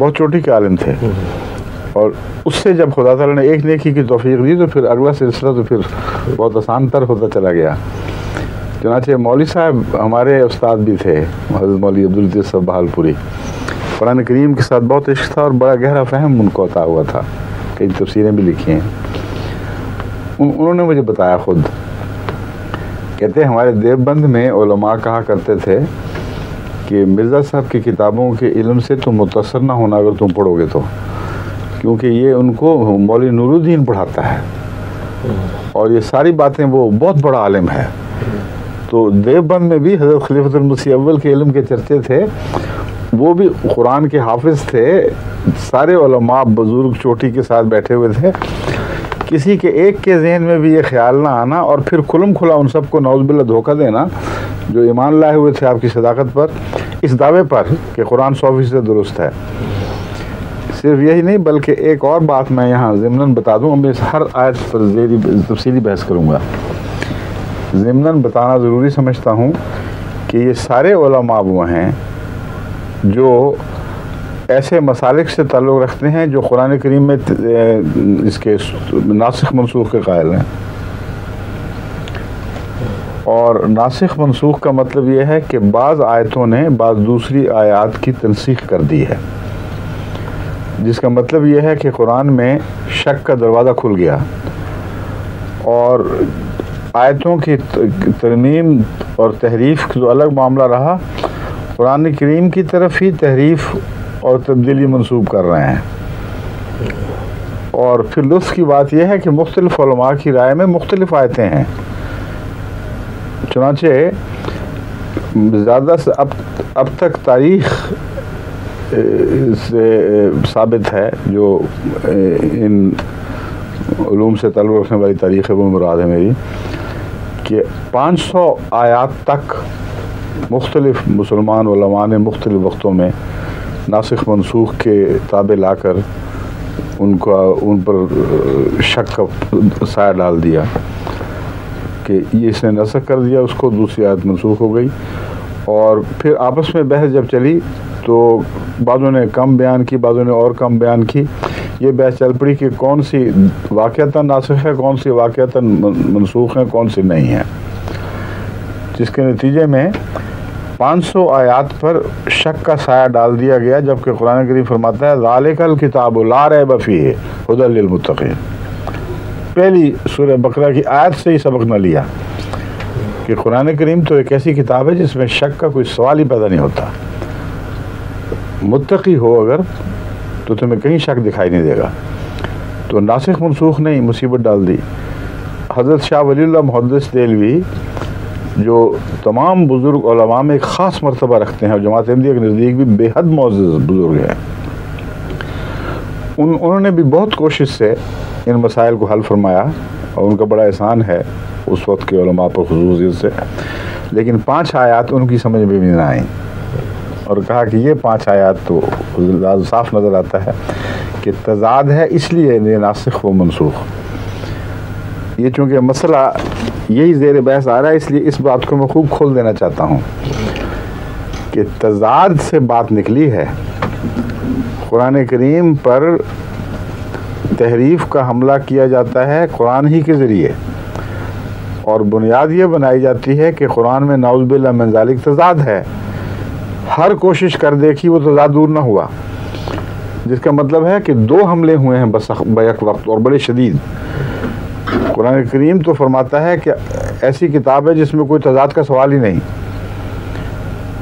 بہت چوٹی کے عالم تھے، اور اس سے جب خدا تعالیٰ نے ایک نیکی کی توفیق دی تو پھر اگلا سلسلہ تو پھر بہت آسان تر ہوتا چلا گیا۔ چنانچہ مولوی صاحب ہمارے استاد بھی تھے، حضرت مولوی عبداللطیف صاحب بہالپوری۔ قرآن کریم کے ساتھ بہت عشق تھا اور بڑا گہرا فہم ان کو عطا ہوا تھا، کئی تفسیریں بھی لکھی ہیں۔ انہوں نے مجھے بتایا خود، کہتے ہیں ہمارے دیوبند میں علماء کہا کرتے تھے کہ مرزا صاحب کی کتابوں کے علم سے تم متاثر نہ ہونا اگر تم پڑھو گے تو، کیونکہ یہ ان کو مولوی نور الدین پڑھاتا ہے اور یہ ساری باتیں، وہ بہت بڑا عالم ہے۔ تو دیوبند میں بھی حضرت خلیفۃ المسیح اول کے علم کے چرچے تھے، وہ بھی قرآن کے حافظ تھے، سارے علماء بزرگ چوٹی کے ساتھ بیٹھے ہوئے تھے، کسی کے ایک کے ذہن میں بھی یہ خیال نہ آنا اور پھر کھلم کھلا ان سب کو نعوذ باللہ دھوکہ دینا جو ایمان لائے ہوئے تھے آپ کی صداقت پر، اس دعوے پر کہ قرآن 100% درست ہے۔ صرف یہی نہیں بلکہ ایک اور بات میں یہاں ضمناً بتا دوں، میں ہر آیت پر تفصیلی بحث کروں گا، ضمناً بتانا ضروری سمجھتا ہوں کہ یہ سارے علماء وہ ہیں جو ایسے مسالک سے تعلق رکھتے ہیں جو قرآن کریم میں اس کے ناسخ منسوخ کے قائل ہیں۔ اور ناسخ منسوخ کا مطلب یہ ہے کہ بعض آیتوں نے بعض دوسری آیات کی تنسیخ کر دی ہے، جس کا مطلب یہ ہے کہ قرآن میں شک کا دروازہ کھل گیا اور آیتوں کی ترمیم اور تحریف جو الگ معاملہ رہا، قرآن کریم کی طرف ہی تحریف اور تبدیلی منسوب کر رہے ہیں۔ اور پھر لطف کی بات یہ ہے کہ مختلف علماء کی رائے میں مختلف آیتیں ہیں، چنانچہ زیادہ سے اب تک تاریخ سے ثابت ہے، جو ان علوم سے تعلق رکھنے والی تاریخ ہے وہ مراد ہے میری، کہ 500 آیات تک مختلف مسلمان علماء نے مختلف وقتوں میں ناسخ منسوخ کے تابع لا کر ان پر شک کا سایہ ڈال دیا کہ یہ اس نے نسخ کر دیا، اس کو دوسری آیت منسوخ ہو گئی۔ اور پھر آپس میں بحث جب چلی تو بعضوں نے کم بیان کی، بعضوں نے اور کم بیان کی، یہ بحث چل پڑی کہ کون سی واقعتاً ناسخ ہے، کون سی واقعتاً منسوخ ہے، کون سی نہیں ہے، جس کے نتیجے میں 500 آیات پر شک کا سایہ ڈال دیا گیا، جبکہ قرآن کریم فرماتا ہے ذالک الکتاب لا ریب فیہ ھدی للمتقین۔ پہلی سورہ بقرہ کی آیت سے ہی سبق نہ لیا کہ قرآن کریم تو ایک ایسی کتاب ہے جس میں شک کا کوئی سوال ہی پیدا نہیں ہوتا، متقی ہو اگر تو تمہیں کہیں شک دکھائی نہیں دے گا۔ تو ناسخ منسوخ نہیں، مصیبت ڈال دی۔ حضرت شاہ ولی اللہ محدث دہلوی جو تمام بزرگ علماء میں ایک خاص مرتبہ رکھتے ہیں اور جماعت احمدیہ کے نزدیک بھی بے حد معزز بزرگ ہیں، انہوں نے بھی بہت کوشش سے ان مسائل کو حل فرمایا اور ان کا بڑا احسان ہے اس وقت کے علماء پر خصوصیت سے، لیکن 5 آیات ان کی سمجھ میں بھی نہ آئیں اور کہا کہ یہ 5 آیات تو صاف نظر آتا ہے کہ تضاد ہے، اس لیے یہ ناسخ و منسوخ۔ یہ چونکہ مسئلہ یہی زیر بحث آ رہا ہے، اس لیے اس بات کو میں خوب کھول دینا چاہتا ہوں کہ تضاد سے بات نکلی ہے، قرآن کریم پر تحریف کا حملہ کیا جاتا ہے قرآن ہی کے ذریعے، اور بنیاد یہ بنائی جاتی ہے کہ قرآن میں نعوذ باللہ من ذالک تضاد ہے، ہر کوشش کر دیکھی وہ تضاد دور نہ ہوا، جس کا مطلب ہے کہ 2 حملے ہوئے ہیں بس بیک وقت اور بڑے شدید۔ قرآن کریم تو فرماتا ہے کہ ایسی کتاب ہے جس میں کوئی تضاد کا سوال ہی نہیں،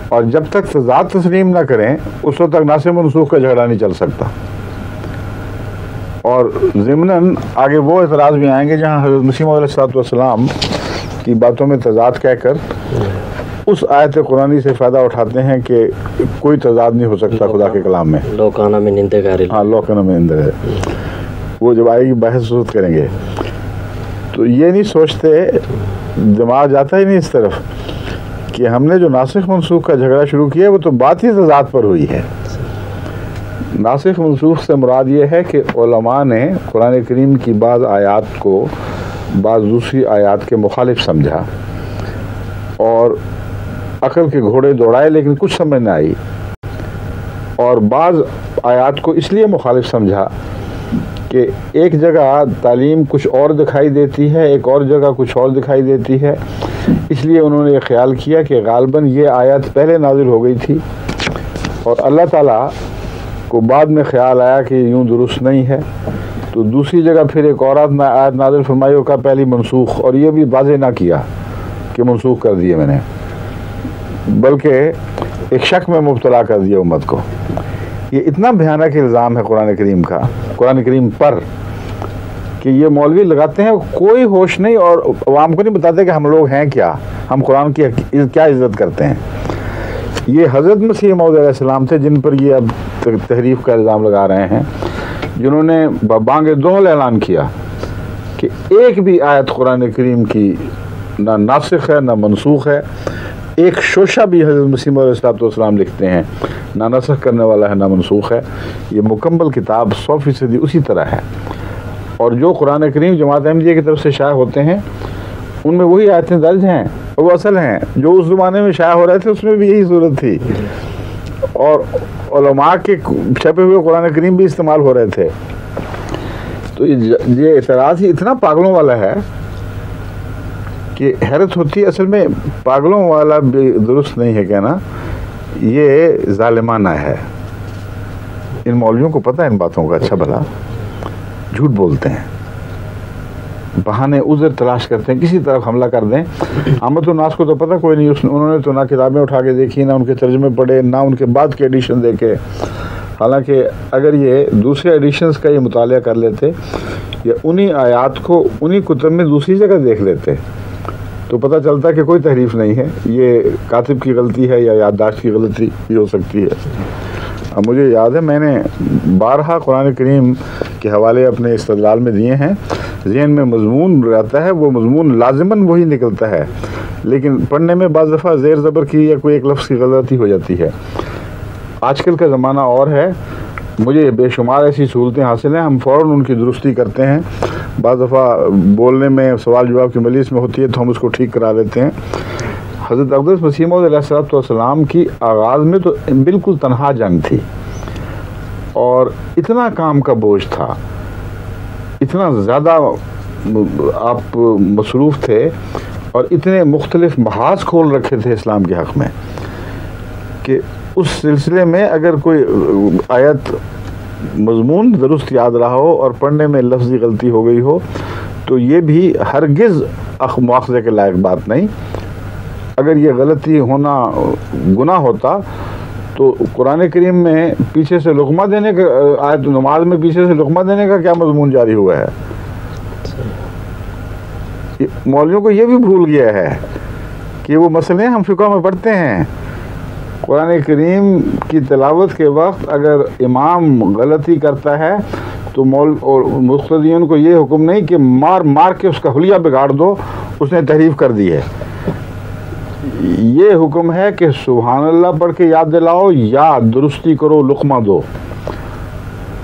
اور جب تک تضاد تسلیم نہ کریں اس وقت تک ناسخ منسوخ کا جھگڑا نہیں چل سکتا۔ اور ضمناً آگے وہ اعتراض بھی آئیں گے جہاں حضرت مسیح موعود علیہ السلام کی باتوں میں تضاد کہہ کر اس آیت قرآنی سے فائدہ اٹھاتے ہیں کہ کوئی تضاد نہیں ہو سکتا خدا کے کلام میں، لوکانہ میں نندگار، ہاں لوکانہ میں اندر ہے، وہ جب آئے گی بحث کریں گے۔ تو یہ نہیں سوچتے، دماغ جاتا ہی نہیں اس طرف کہ ہم نے جو ناسخ منسوخ کا جھگڑا شروع کیا وہ تو بات ہی تضاد پر ہوئی ہے۔ ناسخ منسوخ سے مراد یہ ہے کہ علماء نے قرآن کریم کی بعض آیات کو بعض دوسری آیات کے مخالف سمجھا اور عقل کے گھوڑے دوڑائے لیکن کچھ سمجھ نہ آئی، اور بعض آیات کو اس لیے مخالف سمجھا کہ ایک جگہ تعلیم کچھ اور دکھائی دیتی ہے، ایک اور جگہ کچھ اور دکھائی دیتی ہے، اس لیے انہوں نے یہ خیال کیا کہ غالباً یہ آیت پہلے نازل ہو گئی تھی اور اللہ تعالیٰ کو بعد میں خیال آیا کہ یوں درست نہیں ہے، تو دوسری جگہ پھر ایک اور آیت نازل فرمائی اور کہا پہلی منسوخ، اور یہ بھی واضح نہ کیا کہ منسوخ کر دیے میں نے، بلکہ ایک شک میں مبتلا کر دیا امت کو۔ یہ اتنا بھیانک الزام ہے قرآن کریم کا، قرآن کریم پر، کہ یہ مولوی لگاتے ہیں، کوئی ہوش نہیں اور عوام کو نہیں بتاتے کہ ہم لوگ ہیں کیا، ہم قرآن کی کیا عزت کرتے ہیں۔ یہ حضرت مسیح موعود علیہ السلام تھے جن پر یہ اب تحریف کا الزام لگا رہے ہیں، جنہوں نے بانگ دوہل اعلان کیا کہ ایک بھی آیت قرآن کریم کی نہ ناسخ ہے نہ منسوخ ہے، ایک شوشہ بھی حضرت مسیح موعود علیہ السلام لکھتے ہیں نہ نسخ کرنے والا ہے نہ منسوخ ہے۔ یہ مکمل کتاب 100% اسی طرح ہے، اور جو قرآن کریم جماعت احمدیہ کی طرف سے شائع ہوتے ہیں ان میں وہی آیتیں درج ہیں، وہ اصل ہیں جو اس زمانے میں شائع ہو رہے تھے، اس میں بھی یہی صورت تھی، اور علماء کے چھپے ہوئے قرآن کریم بھی استعمال ہو رہے تھے۔ تو یہ اعتراض ہی اتنا پاگلوں والا ہے کہ حیرت ہوتی ہے۔ اصل میں پاگلوں والا بھی درست نہیں ہے کہنا، یہ ظالمانہ ہے۔ ان مولویوں کو پتہ ہے ان باتوں کا، اچھا بھلا جھوٹ بولتے ہیں، بہانے عذر تلاش کرتے ہیں، کسی طرف حملہ کر دیں۔ عامت الناس کو تو پتہ کوئی نہیں، انہوں نے تو نہ کتابیں اٹھا کے دیکھی، نہ ان کے ترجمے پڑھے، نہ ان کے بعد کے ایڈیشن دیکھے۔ حالانکہ اگر یہ دوسرے ایڈیشنز کا یہ مطالعہ کر لیتے یا انہی آیات کو انہی کتب میں دوسری جگہ دیکھ لیتے تو پتہ چلتا کہ کوئی تحریف نہیں ہے، یہ کاتب کی غلطی ہے یا یادداشت کی غلطی بھی ہو سکتی ہے۔ اب مجھے یاد ہے میں نے بارہا قرآن کریم کے حوالے اپنے استدلال میں دیے ہیں، ذہن میں مضمون رہتا ہے، وہ مضمون لازماً وہی نکلتا ہے، لیکن پڑھنے میں بعض دفعہ زیر زبر کی یا کوئی ایک لفظ کی غلطی ہو جاتی ہے۔ آج کل کا زمانہ اور ہے، مجھے بے شمار ایسی سہولتیں حاصل ہیں، ہم فوراً ان کی درستی کرتے ہیں۔ بعض دفعہ بولنے میں سوال جواب کی مجلس میں ہوتی ہے تو ہم اس کو ٹھیک کرا لیتے ہیں۔ حضرت اقدس مسیح موعود علیہ السلام کی آغاز میں تو بالکل تنہا جنگ تھی، اور اتنا کام کا بوجھ تھا، اتنا زیادہ آپ مصروف تھے، اور اتنے مختلف محاذ کھول رکھے تھے اسلام کے حق میں کہ اس سلسلے میں اگر کوئی آیت مضمون درست یاد رہا ہو اور پڑھنے میں لفظی غلطی ہو گئی ہو تو یہ بھی ہرگز مواخذے کے لائق بات نہیں۔ اگر یہ غلطی ہونا گناہ ہوتا تو قرآن کریم میں پیچھے سے لقمہ دینے کا، آیت نماز میں پیچھے سے لقمہ دینے کا کیا مضمون جاری ہوا ہے؟ مولویوں کو یہ بھی بھول گیا ہے کہ وہ مسئلے ہم فقہ میں پڑھتے ہیں۔ قرآن کریم کی تلاوت کے وقت اگر امام غلطی کرتا ہے تو مقتدیوں کو یہ حکم نہیں کہ مار مار کے اس کا حلیہ بگاڑ دو، اس نے تحریف کر دی ہے۔ یہ حکم ہے کہ سبحان اللہ پڑھ کے یاد دلاؤ یا درستی کرو، لقمہ دو،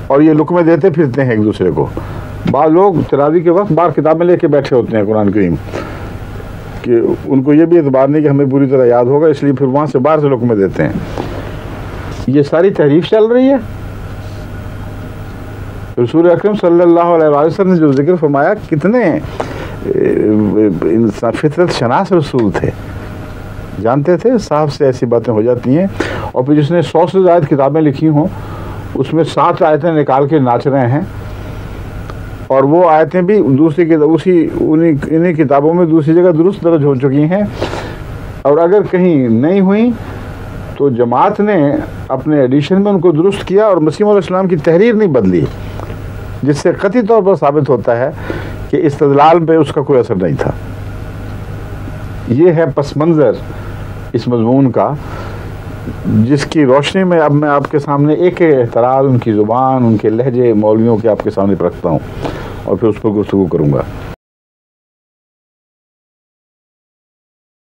اور یہ لقمے دیتے پھرتے ہیں ایک دوسرے کو۔ بعض لوگ تراویح کے وقت بار کتابیں لے کے بیٹھے ہوتے ہیں قرآن کریم، کہ ان کو یہ بھی اعتبار نہیں کہ ہمیں پوری طرح یاد ہوگا، اس لیے پھر وہاں سے باہر سے لقمے دیتے ہیں۔ یہ ساری تحریف چل رہی ہے۔ رسول اکرم صلی اللہ علیہ وسلم نے جو ذکر فرمایا، کتنے فطرت شناس رسول تھے، جانتے تھے صاحب سے ایسی باتیں ہو جاتی ہیں، اور پھر جس نے 100 سے زائد کتابیں لکھی ہوں اس میں 7 آیتیں نکال کے ناچ رہے ہیں، اور وہ آیتیں بھی انہی کتابوں میں دوسری جگہ درست درج ہو چکی ہیں، اور اگر کہیں نہیں ہوئی تو جماعت نے اپنے ایڈیشن میں ان کو درست کیا اور مسیح علیہ السلام کی تحریر نہیں بدلی، جس سے قطعی طور پر ثابت ہوتا ہے کہ استدلال پہ اس کا کوئی اثر نہیں تھا۔ یہ ہے پس منظر اس مضمون کا، جس کی روشنی میں اب میں آپ کے سامنے ایک اعتراض، ان کی زبان، ان کے لہجے مولویوں کے آپ کے سامنے رکھتا ہوں، اور پھر اس پر گفتگو کروں گا۔